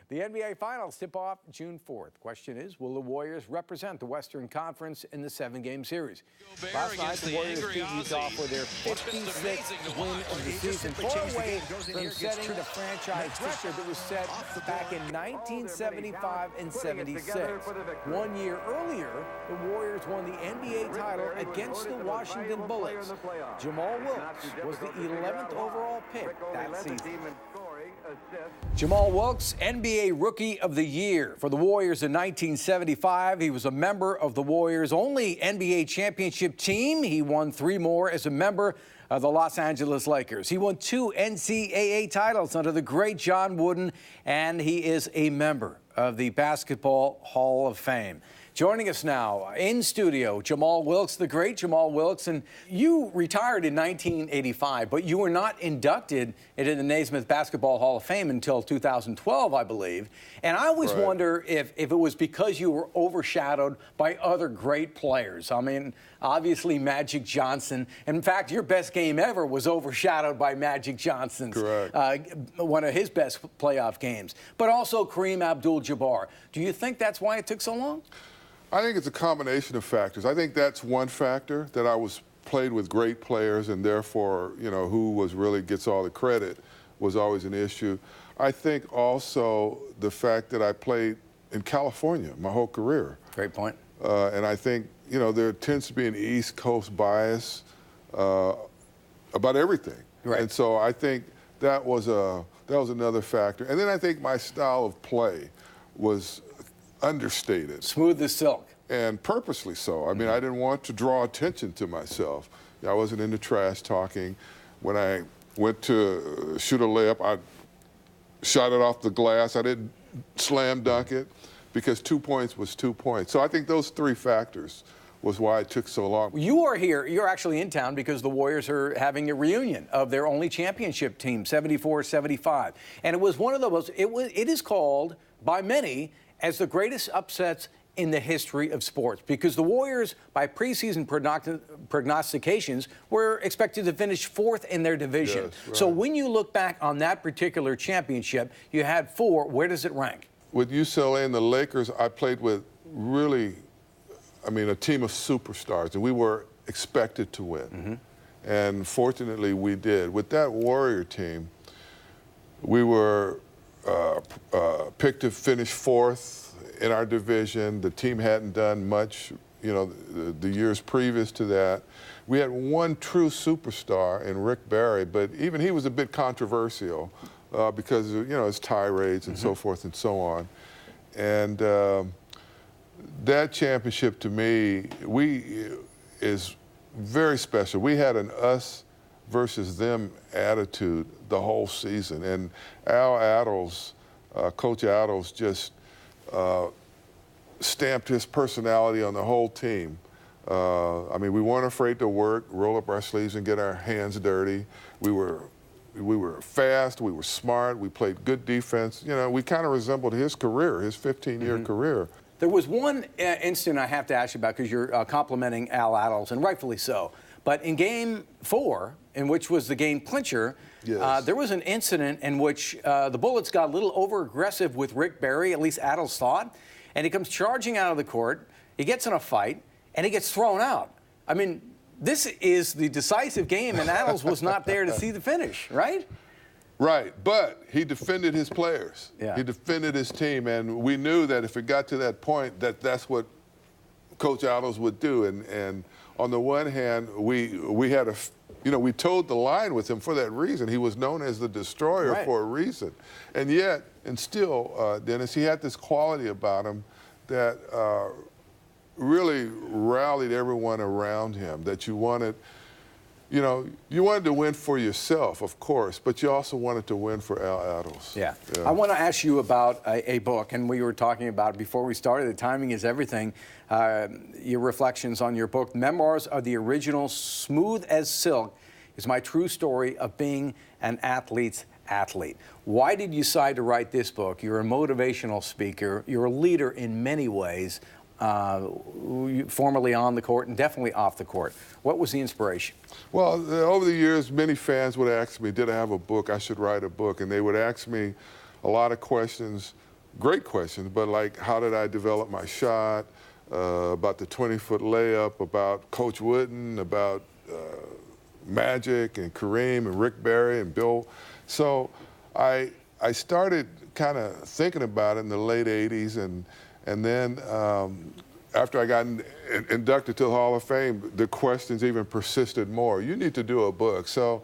The NBA Finals tip off June 4th. Question is, will the Warriors represent the Western Conference in the 7-game series? Last night, the Warriors beat Utah for their 56th win of the season, far away from setting the franchise record that was set back in 1975 and 76. 1 year earlier, the Warriors won the NBA title against the Washington Bullets. Jamaal Wilkes was the 11th overall pick that season. Jamaal Wilkes, NBA Rookie of the Year for the Warriors in 1975. He was a member of the Warriors' only NBA championship team. He won 3 more as a member of the Los Angeles Lakers. He won 2 NCAA titles under the great John Wooden, and he is a member of the Basketball Hall of Fame. Joining us now in studio, Jamaal Wilkes, the great Jamaal Wilkes. And you retired in 1985, but you were not inducted into the Naismith Basketball Hall of Fame until 2012, I believe. And I always wonder if it was because you were overshadowed by other great players. I mean, obviously Magic Johnson. In fact, your best game ever was overshadowed by Magic Johnson's, one of his best playoff games. But also Kareem Abdul-Jabbar. Do you think that's why it took so long? I think it's a combination of factors. I think that's one factor, that I was played with great players, and therefore, you know, who really gets all the credit was always an issue. I think also the fact that I played in California my whole career. Great point. And I think, you know, there tends to be an East Coast bias about everything. Right. And so I think that was another factor. And then I think my style of play was understated. Smooth as silk. And purposely so. I mean, I didn't want to draw attention to myself. I wasn't into trash talking. When I went to shoot a layup, I shot it off the glass. I didn't slam dunk it because 2 points was 2 points. So I think those 3 factors was why it took so long. You are here. You're actually in town because the Warriors are having a reunion of their only championship team, 74-75. And it was one of those, it is called by many as the greatest upsets in the history of sports, because the Warriors, by preseason prognostications, were expected to finish 4th in their division. Yes, right. So when you look back on that particular championship, you had 4. Where does it rank? With UCLA and the Lakers, I played with really, I mean, a team of superstars, and we were expected to win. And fortunately, we did. With that Warrior team, we were picked to finish 4th in our division. The team hadn't done much, you know, the years previous to that. We had one true superstar in Rick Barry, but even he was a bit controversial because of, you know, his tirades and so forth and so on. And that championship to me, is very special. We had an us versus them attitude the whole season. And Al Attles, Coach Attles, just stamped his personality on the whole team. I mean, we weren't afraid to work, roll up our sleeves and get our hands dirty. We were fast, we were smart, we played good defense. You know, we kind of resembled his career, his 15-year career. There was one incident I have to ask you about because you're complimenting Al Attles, and rightfully so. But in Game 4, in which was the game clincher, there was an incident in which the Bullets got a little over-aggressive with Rick Barry, at least Attles thought, and he comes charging out of the court, he gets in a fight, and he gets thrown out. I mean, this is the decisive game, and Attles was not there to see the finish, right? Right, but he defended his players. He defended his team, and we knew that if it got to that point, that's what Coach Attles would do. And on the one hand, we had we towed the line with him for that reason. He was known as the destroyer for a reason. And yet, and still, Dennis, he had this quality about him that really rallied everyone around him, that you wanted to win for yourself, of course, but you also wanted to win for Al Attles. I want to ask you about a book, and we were talking about it before we started. The timing is everything. Your reflections on your book, Memoirs of the Original Smooth as Silk, is my true story of being an athlete's athlete. Why did you decide to write this book? You're a motivational speaker. You're a leader in many ways. formerly on the court and definitely off the court. What was the inspiration? Well, over the years, many fans would ask me, did I have a book? I should write a book. And they would ask me a lot of questions great questions, but like how did I develop my shot, about the 20-foot layup, about Coach Wooden, about Magic and Kareem and Rick Barry and Bill. So I started kind of thinking about it in the late 80s, and then after I got inducted to the Hall of Fame, the questions even persisted more. You need to do a book. So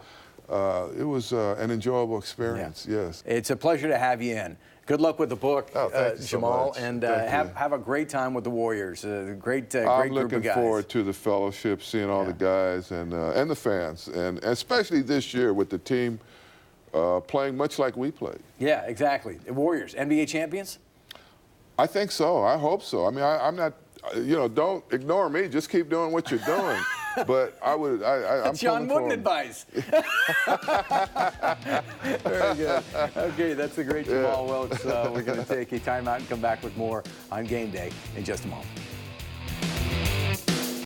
it was an enjoyable experience, yes. It's a pleasure to have you in. Good luck with the book, thank you so Jamaal, much. and Thank have a great time with the Warriors. Great group of guys. I'm looking forward to the fellowship, seeing all the guys and the fans, and especially this year with the team playing much like we played. Yeah, exactly. The Warriors, NBA champions? I think so. I hope so. I mean, I'm not, you know, don't ignore me. Just keep doing what you're doing. But I'm That's John Wooden advice. Very good. Okay, that's the great Jamaal Wilkes. We're going to take a timeout and come back with more on Game Day in just a moment.